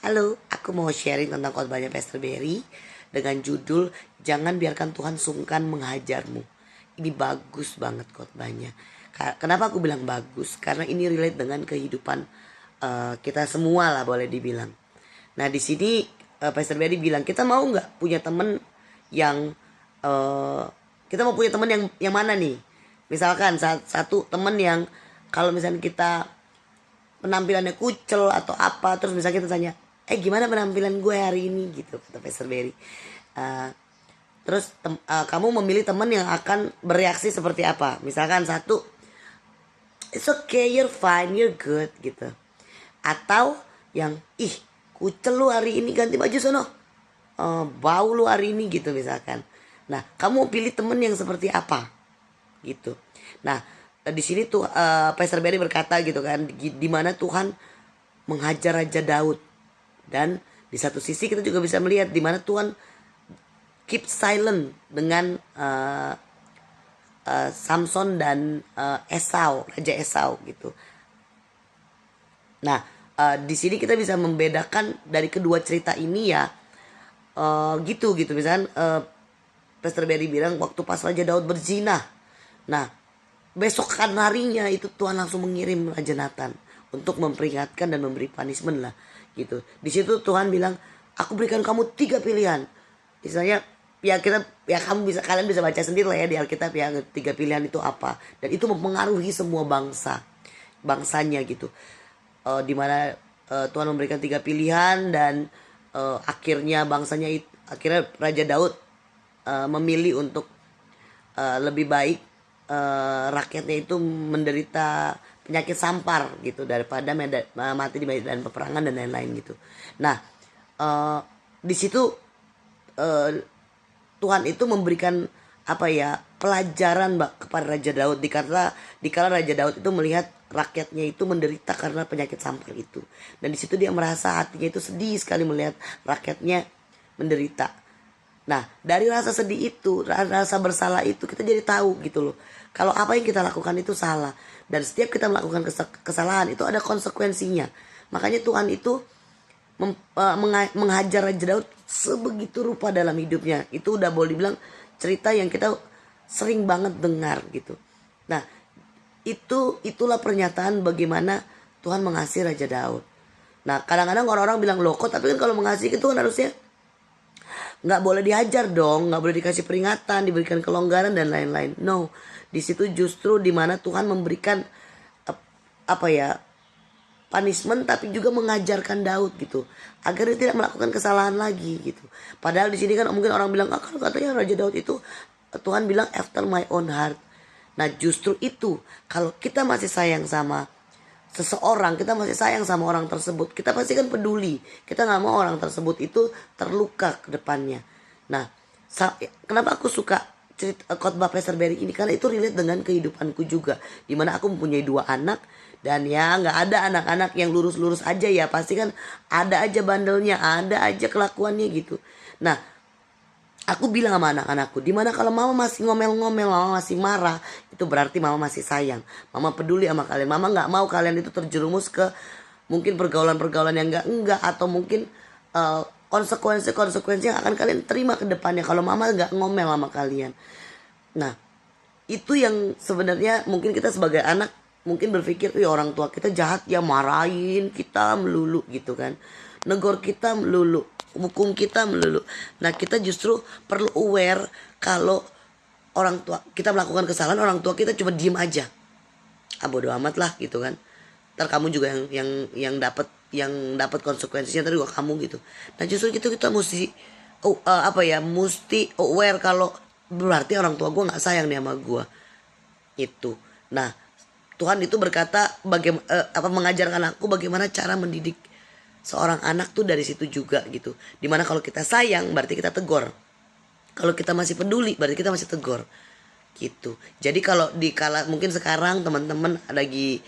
Halo, aku mau sharing tentang khotbahnya Pastor Berry dengan judul Jangan Biarkan Tuhan Sungkan Menghajarmu. Ini bagus banget khotbahnya. Kenapa aku bilang bagus? Karena ini relate dengan kehidupan kita semua lah, boleh dibilang. Nah, di sini Pastor Berry bilang kita mau nggak punya temen yang eh, kita mau punya temen yang mana nih? Misalkan satu temen yang kalau misalnya kita penampilannya kucel atau apa, terus misalnya kita tanya, gimana penampilan gue hari ini gitu, kata Pastor Berry. Eh, terus kamu memilih teman yang akan bereaksi seperti apa? Misalkan satu, it's okay, you're fine, you're good gitu. Atau yang, ih kucel lu hari ini, ganti baju sono. Bau lu hari ini gitu misalkan. Nah, kamu pilih temen yang seperti apa gitu. Nah, di sini tuh Pastor Berry berkata gitu kan, di mana Tuhan menghajar Raja Daud, dan di satu sisi kita juga bisa melihat di mana Tuhan keep silent dengan Samson dan Esau, Raja Esau gitu. Nah, di sini kita bisa membedakan dari kedua cerita ini ya, gitu. Misalkan Pastor Berry bilang waktu pas Raja Daud berzina. Nah, besokan harinya itu Tuhan langsung mengirim Raja Nathan untuk memperingatkan dan memberi punishment lah gitu. Di situ Tuhan bilang, aku berikan kamu 3 pilihan. Misalnya ya kalian bisa baca sendiri lah ya di Alkitab ya, 3 pilihan itu apa, dan itu mempengaruhi semua bangsanya gitu. Dimana Tuhan memberikan 3 pilihan dan akhirnya akhirnya Raja Daud memilih untuk lebih baik rakyatnya itu menderita penyakit sampar gitu daripada mati di medan peperangan dan lain-lain gitu. Nah, di situ Tuhan itu memberikan pelajaran kepada Raja Daud dikala Raja Daud itu melihat rakyatnya itu menderita karena penyakit sampar itu, dan di situ dia merasa hatinya itu sedih sekali melihat rakyatnya menderita. Nah, dari rasa sedih itu, rasa bersalah itu, kita jadi tahu gitu loh, kalau apa yang kita lakukan itu salah, dan setiap kita melakukan kesalahan itu ada konsekuensinya. Makanya Tuhan itu menghajar Raja Daud sebegitu rupa dalam hidupnya. Itu udah boleh dibilang cerita yang kita sering banget dengar gitu. Nah, itulah pernyataan bagaimana Tuhan mengasihi Raja Daud. Nah, kadang-kadang orang-orang bilang, loh kok tapi kan kalau mengasihi itu kan harusnya nggak boleh dihajar dong, nggak boleh dikasih peringatan, diberikan kelonggaran dan lain-lain. No, di situ justru dimana Tuhan memberikan punishment, tapi juga mengajarkan Daud gitu agar dia tidak melakukan kesalahan lagi gitu. Padahal di sini kan mungkin orang bilang, kan katanya Raja Daud itu Tuhan bilang after my own heart. Nah, justru itu, kalau kita masih sayang sama seseorang, kita masih sayang sama orang tersebut, kita pasti kan peduli, kita nggak mau orang tersebut itu terluka ke depannya. Nah, kenapa aku suka cerita khotbah Pastor Berry ini, karena itu relate dengan kehidupanku juga, dimana aku mempunyai 2 anak, dan ya nggak ada anak-anak yang lurus-lurus aja ya, pasti kan ada aja bandelnya, ada aja kelakuannya gitu. Nah, aku bilang sama anak-anakku, dimana kalau mama masih ngomel-ngomel, mama masih marah, itu berarti mama masih sayang, mama peduli sama kalian, mama nggak mau kalian itu terjerumus ke mungkin pergaulan-pergaulan yang enggak, atau mungkin konsekuensi yang akan kalian terima ke depannya kalau mama nggak ngomel sama kalian. Nah, itu yang sebenarnya mungkin kita sebagai anak mungkin berpikir, orang tua kita jahat ya, marahin kita melulu gitu kan, negor kita melulu, hukum kita melulu. Nah, kita justru perlu aware kalau orang tua kita melakukan kesalahan, orang tua kita cuma diem aja, bodo amat lah gitu kan, ntar kamu juga yang dapat konsekuensinya ntar juga kamu gitu. Nah, justru itu kita mesti mesti aware kalau berarti orang tua gue nggak sayang nih sama gue itu. Nah, Tuhan itu berkata mengajarkan aku bagaimana cara mendidik seorang anak tuh dari situ juga gitu. Dimana kalau kita sayang berarti kita tegur, kalau kita masih peduli berarti kita masih tegur gitu. Jadi kalau mungkin sekarang teman-teman lagi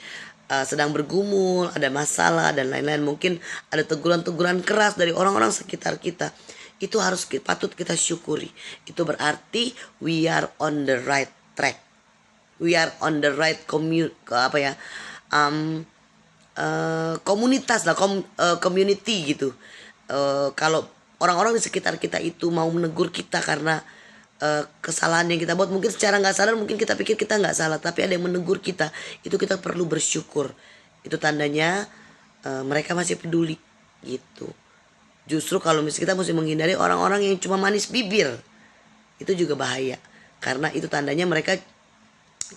sedang bergumul, ada masalah dan lain-lain, mungkin ada teguran-teguran keras dari orang-orang sekitar kita, itu patut kita syukuri. Itu berarti we are on the right track, we are on the right komunitas lah, community gitu. Kalau orang-orang di sekitar kita itu mau menegur kita karena kesalahan yang kita buat, mungkin secara nggak sadar mungkin kita pikir kita nggak salah, tapi ada yang menegur kita, itu kita perlu bersyukur. Itu tandanya mereka masih peduli gitu. Justru kalau misalnya kita mesti menghindari orang-orang yang cuma manis bibir, itu juga bahaya, karena itu tandanya mereka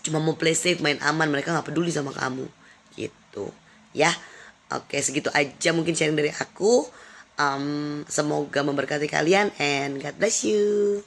cuma mau play safe, main aman, mereka nggak peduli sama kamu gitu ya. Oke, segitu aja mungkin sharing dari aku. Semoga memberkati kalian and God bless you.